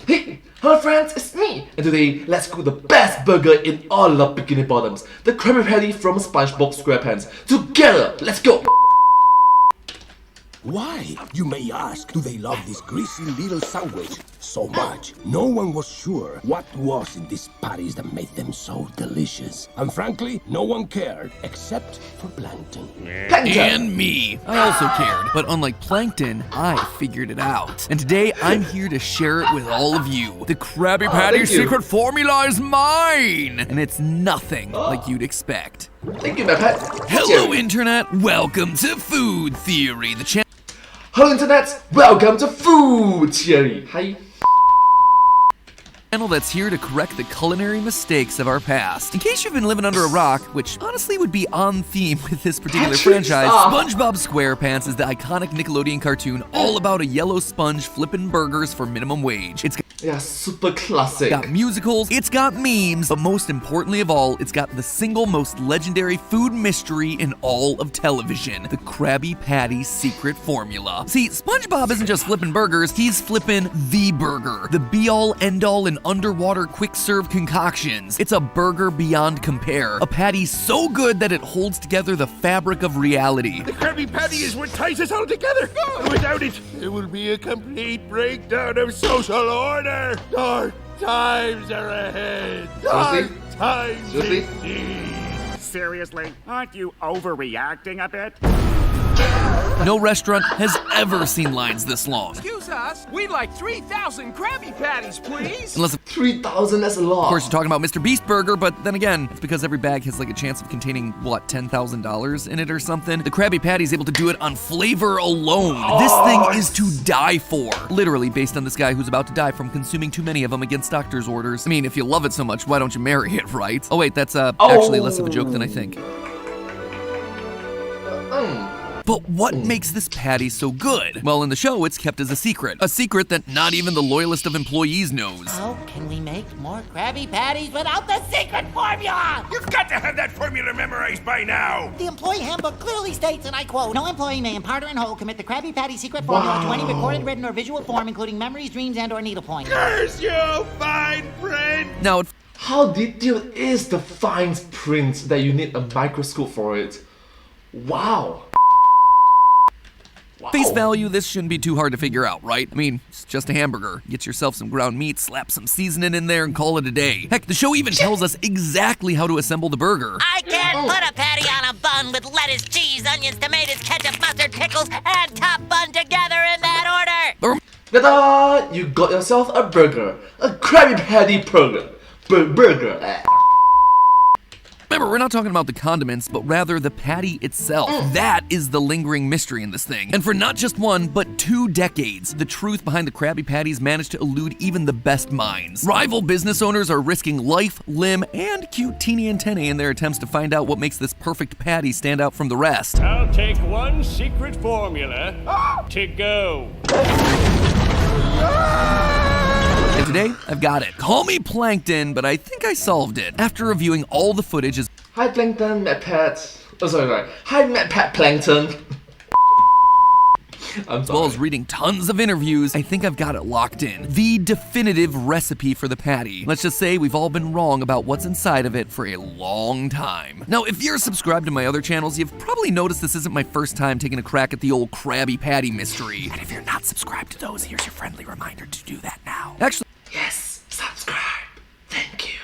Hey, hello friends, it's me! And today, let's cook the best burger in all of Bikini Bottoms, the Krabby Patty from SpongeBob SquarePants. Together, let's go! Why, you may ask, do they love this greasy little sandwich so much? No one was sure what was in these patties that made them so delicious. And frankly, no one cared, except for Plankton. And me. I also cared, but unlike Plankton, I figured it out. And today, I'm here to share it with all of you. The Krabby Patty secret formula is mine! And it's nothing like you'd expect. Thank you, my pet. Hello, Internet! Welcome to Food Theory, the channel. Hello, Internet! Welcome to Food Theory! Hi. That's here to correct the culinary mistakes of our past. In case you've been living under a rock, which honestly would be on theme with this particular franchise, SpongeBob SquarePants is the iconic Nickelodeon cartoon all about a yellow sponge flipping burgers for minimum wage. It's super classic. got musicals, it's got memes, but most importantly of all, it's got the single most legendary food mystery in all of television, the Krabby Patty secret formula. See, SpongeBob isn't just flipping burgers, he's flipping the burger, the be-all, end-all, and underwater quick-serve concoctions. It's a burger beyond compare, a patty so good that it holds together the fabric of reality. The Krabby Patty is what ties us all together. Without it, it will be a complete breakdown of social order. Dark times are ahead. Dark times indeed. Seriously, aren't you overreacting a bit? No restaurant has ever seen lines this long. Excuse us, we'd like 3,000 Krabby Patties, please. Unless, of 3,000, that's a lot. course, you're talking about Mr. Beast Burger, but then again, it's because every bag has like a chance of containing, what, $10,000 in it or something? The Krabby Patty is able to do it on flavor alone. This thing is to die for. Literally based on this guy who's about to die from consuming too many of them against doctor's orders. I mean, if you love it so much, why don't you marry it, right? Oh wait, that's actually less of a joke than I think. But what makes this patty so good? Well, in the show, it's kept as a secret that not even the loyalist of employees knows. How can we make more Krabby Patties without the secret formula? You've got to have that formula memorized by now. The employee handbook clearly states, and I quote, "No employee may in part or in whole commit the Krabby Patty secret formula to any recorded, written, or visual form, including memories, dreams, and/or needlepoint." Curse you, fine print. Now, How detailed is the fine print that you need a microscope for it? Wow. face value, this shouldn't be too hard to figure out, right? I mean, it's just a hamburger. Get yourself some ground meat, slap some seasoning in there, and call it a day. Heck, the show even tells us exactly how to assemble the burger. I can't put a patty on a bun with lettuce, cheese, onions, tomatoes, ketchup, mustard, pickles, and top bun together in that order. Ta-da! You got yourself a burger. A Krabby Patty burger. Burger. Remember, we're not talking about the condiments, but rather the patty itself. That is the lingering mystery in this thing. And for not just 1, but 2 decades, the truth behind the Krabby Patties managed to elude even the best minds. Rival business owners are risking life, limb, and cute teeny antennae in their attempts to find out what makes this perfect patty stand out from the rest. I'll take one secret formula to go. And today, I've got it. Call me Plankton, but I think I solved it. After reviewing all the footage as Hi Plankton, Matt Pat. Oh, sorry. Hi Matt Pat Plankton. I'm sorry. well as reading tons of interviews, I think I've got it locked in. The definitive recipe for the patty. Let's just say we've all been wrong about what's inside of it for a long time. Now, if you're subscribed to my other channels, you've probably noticed this isn't my first time taking a crack at the old Krabby Patty mystery. And if you're not subscribed to those, here's your friendly reminder to do that now. Actually, Yes, subscribe. Thank you.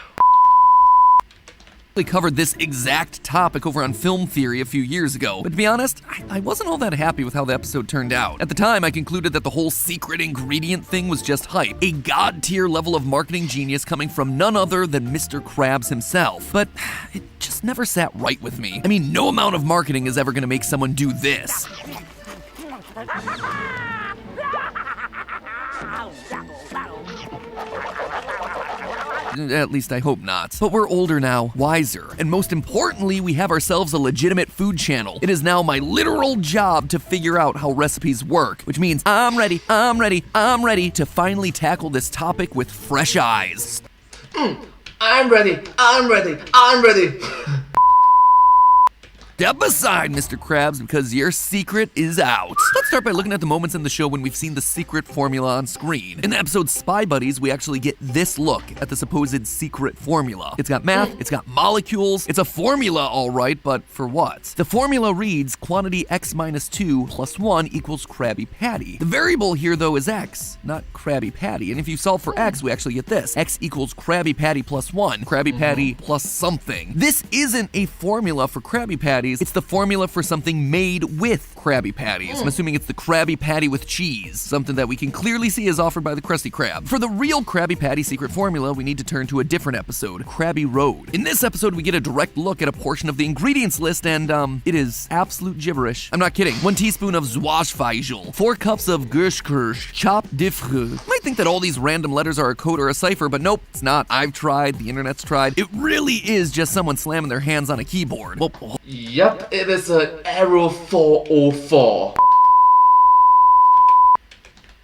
we covered this exact topic over on Film Theory a few years ago, but to be honest, I wasn't all that happy with how the episode turned out. At the time, I concluded that the whole secret ingredient thing was just hype, a god-tier level of marketing genius coming from none other than Mr. Krabs himself. But it just never sat right with me. I mean, no amount of marketing is ever gonna make someone do this. At least I hope not. But we're older now, wiser, and most importantly, we have ourselves a legitimate food channel. It is now my literal job to figure out how recipes work, which means I'm ready to finally tackle this topic with fresh eyes. I'm ready. Step aside, Mr. Krabs, because your secret is out. Let's start by looking at the moments in the show when we've seen the secret formula on screen. In the episode Spy Buddies, we actually get this look at the supposed secret formula. It's got math, it's got molecules, it's a formula all right, but for what? The formula reads quantity x minus 2 plus 1 equals Krabby Patty. The variable here though is x, not Krabby Patty, and if you solve for x, we actually get this. X equals Krabby Patty plus 1, Krabby Patty plus something. This isn't a formula for Krabby Patties, it's the formula for something made with Krabby Patties. I'm assuming it's the Krabby Patty with cheese, something that we can clearly see is offered by the Krusty Krab. For the real Krabby Patty secret formula, we need to turn to a different episode, Krabby Road. In this episode, we get a direct look at a portion of the ingredients list, and it is absolute gibberish. I'm not kidding. 1 teaspoon of Zwaschfeigel, 4 cups of Gershkirsch, chopped diffre. You might think that all these random letters are a code or a cipher, but nope, it's not. I've tried, the internet's tried. It really is just someone slamming their hands on a keyboard. Well, Yep, it is an error 404.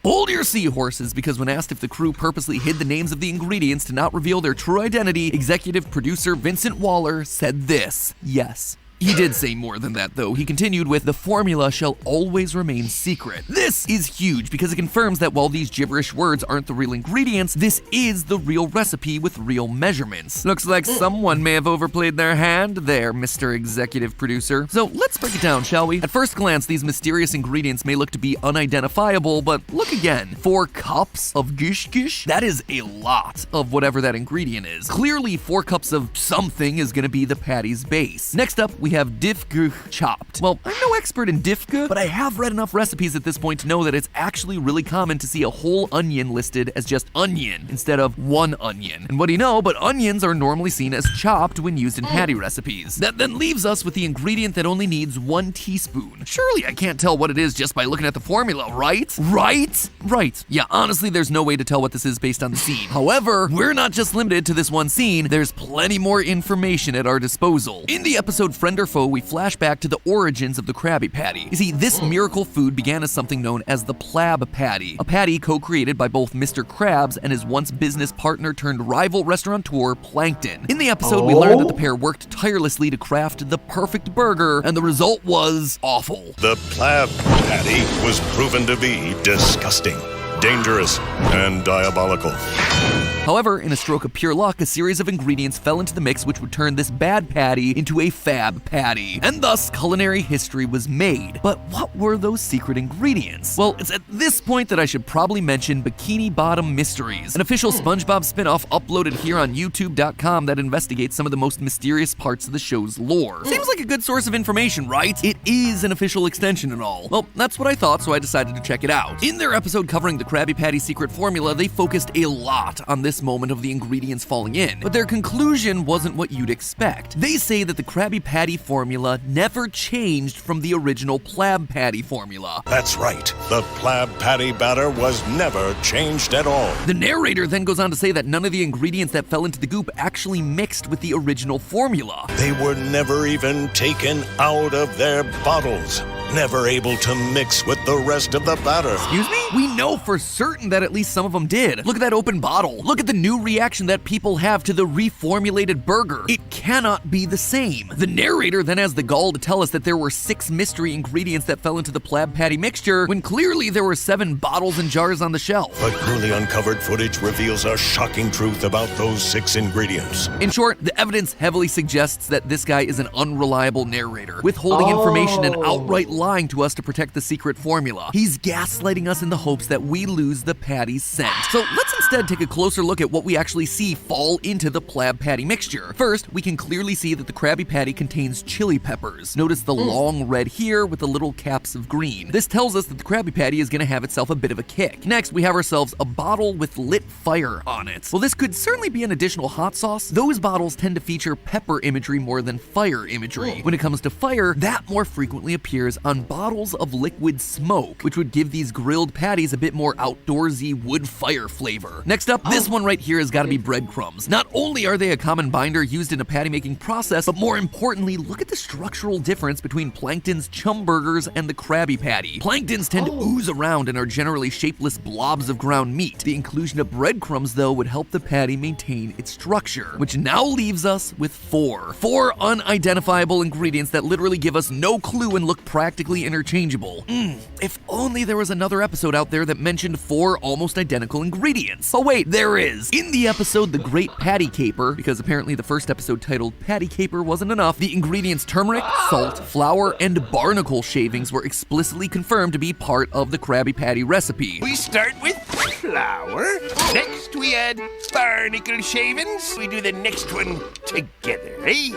hold your seahorses, because when asked if the crew purposely hid the names of the ingredients to not reveal their true identity, executive producer Vincent Waller said this: yes. He did say more than that, though. He continued with, the formula shall always remain secret. This is huge because it confirms that while these gibberish words aren't the real ingredients, this is the real recipe with real measurements. Looks like someone may have overplayed their hand there, Mr. Executive Producer. So let's break it down, shall we? At first glance, these mysterious ingredients may look to be unidentifiable, but look again. 4 cups of gish? That is a lot of whatever that ingredient is. Clearly, 4 cups of something is gonna be the patty's base. Next up, we have diffge chopped. Well, I'm no expert in diffge, but I have read enough recipes at this point to know that it's actually really common to see a whole onion listed as just onion instead of 1 onion. And what do you know, but onions are normally seen as chopped when used in patty recipes. That then leaves us with the ingredient that only needs 1 teaspoon. Surely I can't tell what it is just by looking at the formula, right? Right. Yeah, honestly, there's no way to tell what this is based on the scene. However, we're not just limited to this one scene, there's plenty more information at our disposal. In the episode Friend or Foe, we flash back to the origins of the Krabby Patty. You see, this miracle food began as something known as the Plab Patty, a patty co-created by both Mr. Krabs and his once business partner turned rival restaurateur, Plankton. In the episode, we learned that the pair worked tirelessly to craft the perfect burger, and the result was awful. The Plab Patty was proven to be disgusting, dangerous, and diabolical. However, in a stroke of pure luck, a series of ingredients fell into the mix which would turn this bad patty into a fab patty, and thus culinary history was made. But what were those secret ingredients? Well, it's at this point that I should probably mention Bikini Bottom Mysteries, an official SpongeBob spin-off uploaded here on YouTube.com that investigates some of the most mysterious parts of the show's lore. Seems like a good source of information, right? It is an official extension and all. Well, that's what I thought, so I decided to check it out. In their episode covering the Krabby Patty secret formula, they focused a lot on this moment of the ingredients falling in, but their conclusion wasn't what you'd expect. They say that the Krabby Patty formula never changed from the original Plab Patty formula. That's right. The Plab Patty batter was never changed at all. The narrator then goes on to say that none of the ingredients that fell into the goop actually mixed with the original formula. They were never even taken out of their bottles. Never able to mix with the rest of the batter. Excuse me? We know for certain that at least some of them did. Look at that open bottle. Look at the new reaction that people have to the reformulated burger. It cannot be the same. The narrator then has the gall to tell us that there were 6 mystery ingredients that fell into the Plab Patty mixture, when clearly there were 7 bottles and jars on the shelf. But newly uncovered footage reveals a shocking truth about those 6 ingredients. In short, the evidence heavily suggests that this guy is an unreliable narrator, withholding information and outright lying to us to protect the secret formula. He's gaslighting us in the hopes that we lose the patty's scent. So let's instead take a closer look at what we actually see fall into the Plab Patty mixture. First, we can clearly see that the Krabby Patty contains chili peppers. Notice the long red here with the little caps of green. This tells us that the Krabby Patty is going to have itself a bit of a kick. Next, we have ourselves a bottle with lit fire on it. Well, this could certainly be an additional hot sauce. Those bottles tend to feature pepper imagery more than fire imagery. When it comes to fire, that more frequently appears on bottles of liquid smoke, which would give these grilled patties patties a bit more outdoorsy wood fire flavor. Next up, this one right here has got to be breadcrumbs. Not only are they a common binder used in a patty making process, but more importantly, look at the structural difference between Plankton's chum burgers and the Krabby Patty. Planktons tend to ooze around and are generally shapeless blobs of ground meat. The inclusion of breadcrumbs, though, would help the patty maintain its structure, which now leaves us with four unidentifiable ingredients that literally give us no clue and look practically interchangeable. If only there was another episode out there that mentioned 4 almost identical ingredients. Oh wait, there is. In the episode The Great Patty Caper, because apparently the first episode titled Patty Caper wasn't enough, the ingredients turmeric, salt, flour, and barnacle shavings were explicitly confirmed to be part of the Krabby Patty recipe. We start with flour. Next we add barnacle shavings. We do the next one together, eh?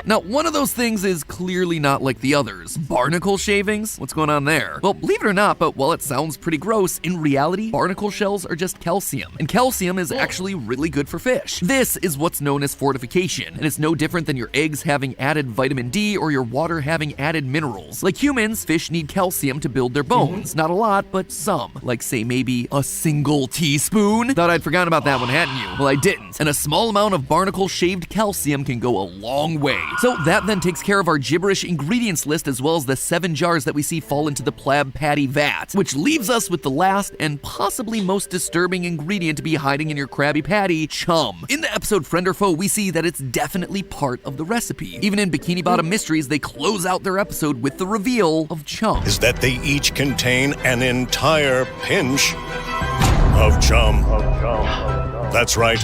Now, one of those things is clearly not like the others. Barnacle shavings? What's going on there? Well, believe it or not, but while it sounds pretty gross, in reality, barnacle shells are just calcium. And calcium is actually really good for fish. This is what's known as fortification, and it's no different than your eggs having added vitamin D or your water having added minerals. Like humans, fish need calcium to build their bones. Not a lot, but some. Like, say, maybe a single teaspoon? Thought I'd forgotten about that one, hadn't you? Well, I didn't. And a small amount of barnacle shaved calcium can go a long way. So that then takes care of our gibberish ingredients list, as well as the 7 jars that we see fall into the Plab Patty vat, which leaves us with the last and possibly most disturbing ingredient to be hiding in your Krabby Patty, chum. In the episode Friend or Foe, we see that it's definitely part of the recipe. Even in Bikini Bottom Mysteries, they close out their episode with the reveal of chum. Is that they each contain an entire pinch of chum. That's right.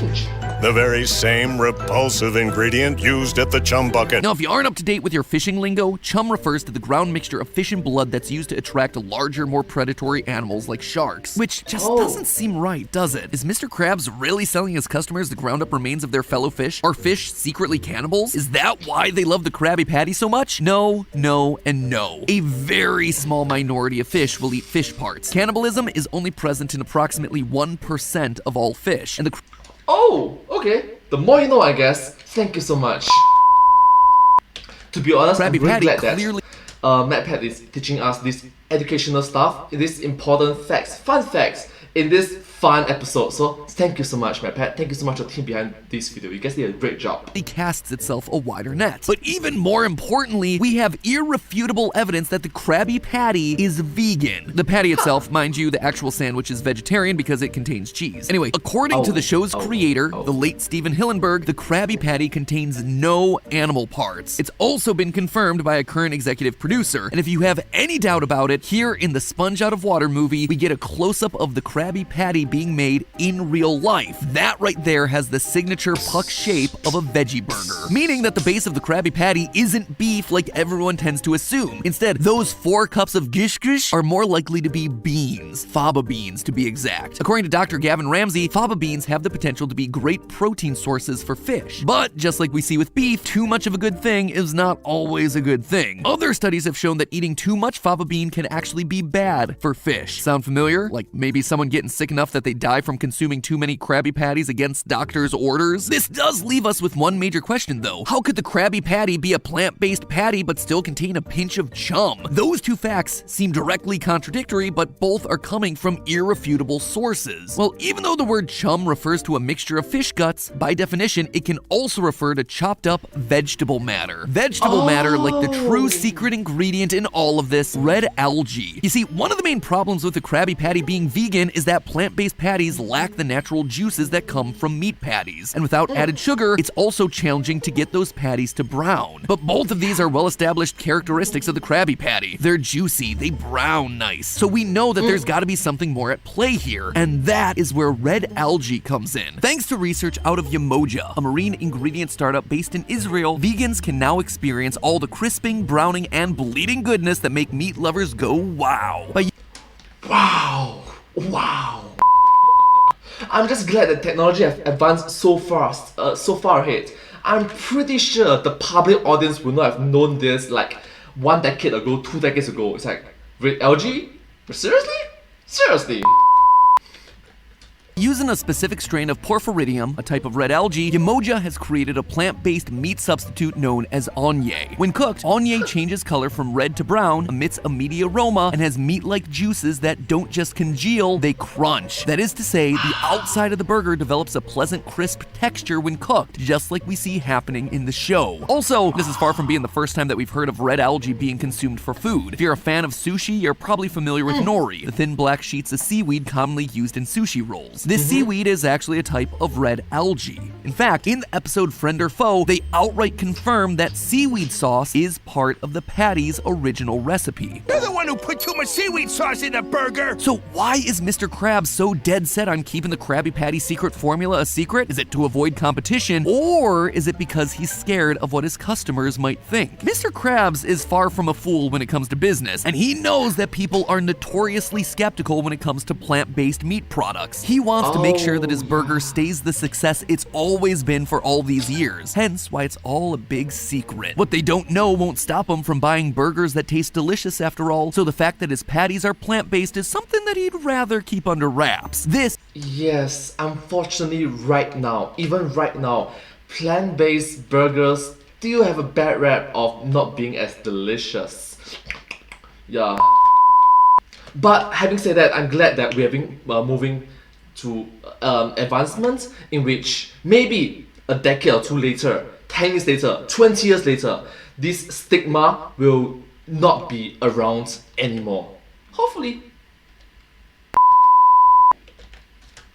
The very same repulsive ingredient used at the chum bucket. Now, if you aren't up to date with your fishing lingo, chum refers to the ground mixture of fish and blood that's used to attract larger, more predatory animals like sharks. Which just doesn't seem right, does it? Is Mr. Krabs really selling his customers the ground up remains of their fellow fish? Are fish secretly cannibals? Is that why they love the Krabby Patty so much? No, no, and no. A very small minority of fish will eat fish parts. Cannibalism is only present in approximately 1% of all fish, and the Oh, okay. The more you know, I guess. Thank you so much. To be honest, I'm really glad that Matt Pat is teaching us this educational stuff, these important facts, fun facts in this fun episode. So thank you so much, Matt Pat. Thank you so much to the team behind this video. You guys did a great job. It casts itself a wider net. But even more importantly, we have irrefutable evidence that the Krabby Patty is vegan. The patty itself, mind you, the actual sandwich is vegetarian because it contains cheese. Anyway, according to the show's creator, the late Steven Hillenburg, the Krabby Patty contains no animal parts. It's also been confirmed by a current executive producer. And if you have any doubt about it, here in the Sponge Out of Water movie, we get a close-up of the Krabby Patty being made in real life. That right there has the signature puck shape of a veggie burger, meaning that the base of the Krabby Patty isn't beef like everyone tends to assume. Instead, those 4 cups of gish gish are more likely to be beans, faba beans to be exact. According to Dr. Gavin Ramsey, faba beans have the potential to be great protein sources for fish. But just like we see with beef, too much of a good thing is not always a good thing. Other studies have shown that eating too much faba bean can actually be bad for fish. Sound familiar? Like maybe someone getting sick enough that they die from consuming too many Krabby Patties against doctors' orders? This does leave us with one major question though. How could the Krabby Patty be a plant-based patty but still contain a pinch of chum? Those two facts seem directly contradictory, but both are coming from irrefutable sources. Well, even though the word chum refers to a mixture of fish guts, by definition, it can also refer to chopped up vegetable matter. Vegetable matter, like the true secret ingredient in all of this, red algae. You see, one of the main problems with the Krabby Patty being vegan is that plant-based patties lack the natural juices that come from meat patties. And without added sugar, it's also challenging to get those patties to brown. But both of these are well-established characteristics of the Krabby Patty. They're juicy, they brown nice. So we know that there's gotta be something more at play here. And that is where red algae comes in. Thanks to research out of Yamoja, a marine ingredient startup based in Israel, vegans can now experience all the crisping, browning, and bleeding goodness that make meat lovers go wow. Wow. Wow. I'm just glad that technology has advanced so far ahead. I'm pretty sure the public audience will not have known this like 1 decade ago, 2 decades ago. It's like, red algae? Seriously? Seriously? Using a specific strain of porphyridium, a type of red algae, Umoja has created a plant-based meat substitute known as onion. When cooked, onion changes color from red to brown, emits a meaty aroma, and has meat-like juices that don't just congeal, they crunch. That is to say, the outside of the burger develops a pleasant crisp texture when cooked, just like we see happening in the show. Also, this is far from being the first time that we've heard of red algae being consumed for food. If you're a fan of sushi, you're probably familiar with nori, the thin black sheets of seaweed commonly used in sushi rolls. This seaweed is actually a type of red algae. In fact, in the episode Friend or Foe, they outright confirm that seaweed sauce is part of the patty's original recipe. You're the one who put too much seaweed sauce in the burger! So why is Mr. Krabs so dead set on keeping the Krabby Patty secret formula a secret? Is it to avoid competition, or is it because he's scared of what his customers might think? Mr. Krabs is far from a fool when it comes to business, and he knows that people are notoriously skeptical when it comes to plant-based meat products. He wants to make sure that his burger stays the success it's always been for all these years, hence why it's all a big secret. What they don't know won't stop him from buying burgers that taste delicious after all, so the fact that his patties are plant-based is something that he'd rather keep under wraps. Yes, unfortunately even right now, plant-based burgers still have a bad rap of not being as delicious. Yeah. But having said that, I'm glad that we're moving to advancements in which maybe a decade or two later, 10 years later, 20 years later, this stigma will not be around anymore. Hopefully.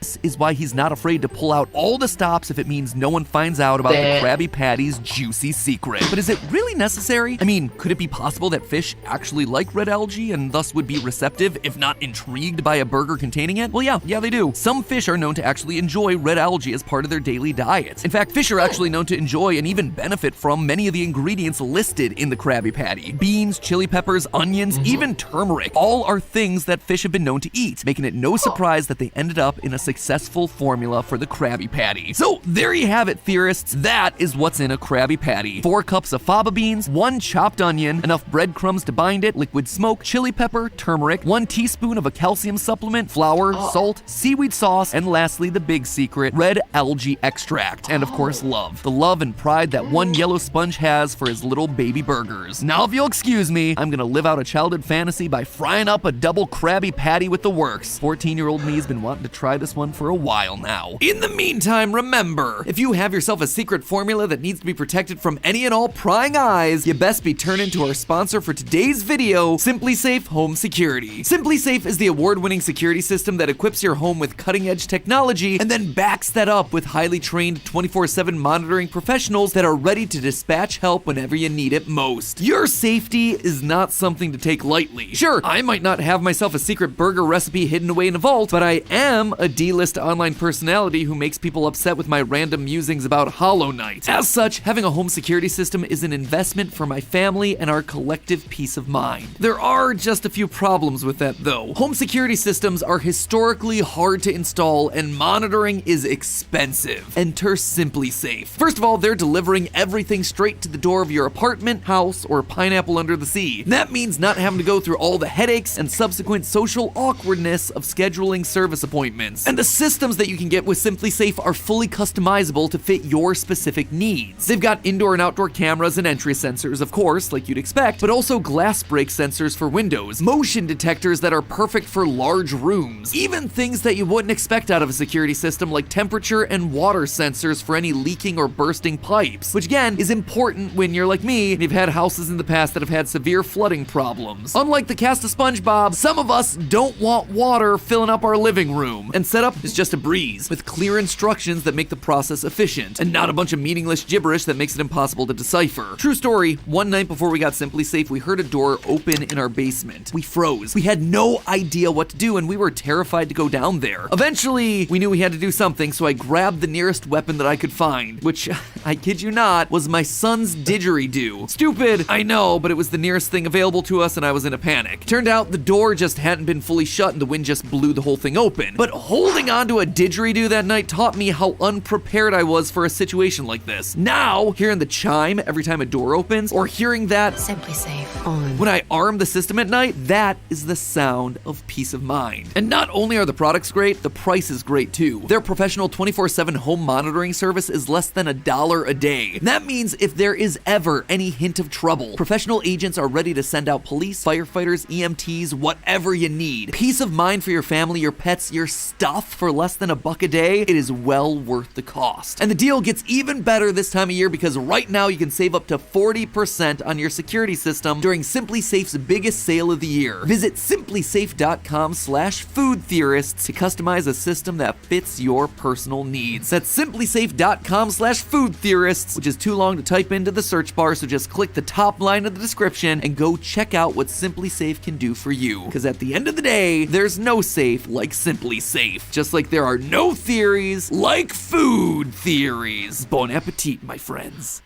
This is why he's not afraid to pull out all the stops if it means no one finds out about the Krabby Patty's juicy secret. But is it really necessary? I mean, could it be possible that fish actually like red algae and thus would be receptive, if not intrigued, by a burger containing it? Well, yeah, they do. Some fish are known to actually enjoy red algae as part of their daily diets. In fact, fish are actually known to enjoy and even benefit from many of the ingredients listed in the Krabby Patty. Beans, chili peppers, onions, even turmeric. All are things that fish have been known to eat, making it no surprise that they ended up in a successful formula for the Krabby Patty. So there you have it, theorists. That is what's in a Krabby Patty. 4 cups of fava beans, 1 chopped onion, enough breadcrumbs to bind it, liquid smoke, chili pepper, turmeric, 1 teaspoon of a calcium supplement, flour, salt, seaweed sauce, and lastly, the big secret, red algae extract. And of course, love. The love and pride that one yellow sponge has for his little baby burgers. Now, if you'll excuse me, I'm gonna live out a childhood fantasy by frying up a double Krabby Patty with the works. 14-year-old me's been wanting to try this one for a while now. In the meantime, remember, if you have yourself a secret formula that needs to be protected from any and all prying eyes, you best be turning to our sponsor for today's video, SimpliSafe Home Security. SimpliSafe is the award-winning security system that equips your home with cutting-edge technology and then backs that up with highly trained 24/7 monitoring professionals that are ready to dispatch help whenever you need it most. Your safety is not something to take lightly. Sure, I might not have myself a secret burger recipe hidden away in a vault, but I am a D-list online personality who makes people upset with my random musings about Hollow Knight. As such, having a home security system is an investment for my family and our collective peace of mind. There are just a few problems with that though. Home security systems are historically hard to install and monitoring is expensive. Enter SimpliSafe. First of all, they're delivering everything straight to the door of your apartment, house, or pineapple under the sea. That means not having to go through all the headaches and subsequent social awkwardness of scheduling service appointments. And the systems that you can get with SimpliSafe are fully customizable to fit your specific needs. They've got indoor and outdoor cameras and entry sensors, of course, like you'd expect, but also glass break sensors for windows, motion detectors that are perfect for large rooms, even things that you wouldn't expect out of a security system like temperature and water sensors for any leaking or bursting pipes, which again is important when you're like me and you've had houses in the past that have had severe flooding problems. Unlike the cast of SpongeBob, some of us don't want water filling up our living room, and setup is just a breeze, with clear instructions that make the process efficient, and not a bunch of meaningless gibberish that makes it impossible to decipher. True story, one night before we got SimpliSafe, we heard a door open in our basement. We froze. We had no idea what to do, and we were terrified to go down there. Eventually, we knew we had to do something, so I grabbed the nearest weapon that I could find, which, I kid you not, was my son's didgeridoo. Stupid, I know, but it was the nearest thing available to us, and I was in a panic. Turned out the door just hadn't been fully shut, and the wind just blew the whole thing open. But holding Holding on to a didgeridoo that night taught me how unprepared I was for a situation like this. Now, hearing the chime every time a door opens, or hearing that Simply Safe on when I arm the system at night, that is the sound of peace of mind. And not only are the products great, the price is great too. Their professional 24/7 home monitoring service is less than $1 a day. That means if there is ever any hint of trouble, professional agents are ready to send out police, firefighters, EMTs, whatever you need. Peace of mind for your family, your pets, your stuff for less than $1 a day, it is well worth the cost. And the deal gets even better this time of year because right now you can save up to 40% on your security system during Simply Safe's biggest sale of the year. Visit simplysafe.com/foodtheorists to customize a system that fits your personal needs. That's simplysafe.com/foodtheorists, which is too long to type into the search bar, so just click the top line of the description and go check out what Simply Safe can do for you. Because at the end of the day, there's no safe like Simply Safe. Just like there are no theories like food theories. Bon appetit, my friends.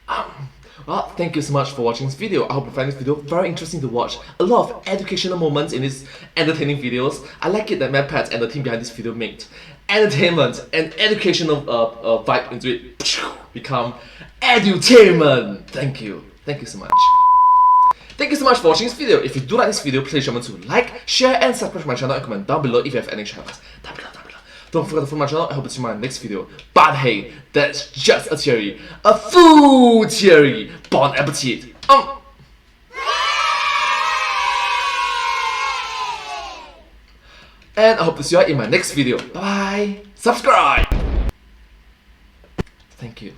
Well, thank you so much for watching this video. I hope you find this video very interesting to watch. A lot of educational moments in these entertaining videos. I like it that MadPat and the team behind this video made entertainment and educational vibe into it become edutainment. Thank you. Thank you so much. Thank you so much for watching this video. If you do like this video, please remember to like, share and subscribe to my channel and comment down below if you have any channels. Down below. Don't forget to follow my channel. I hope to see you in my next video. But hey, that's just a theory. A food theory. Bon appetit. And I hope to see you in my next video. Bye. Subscribe. Thank you.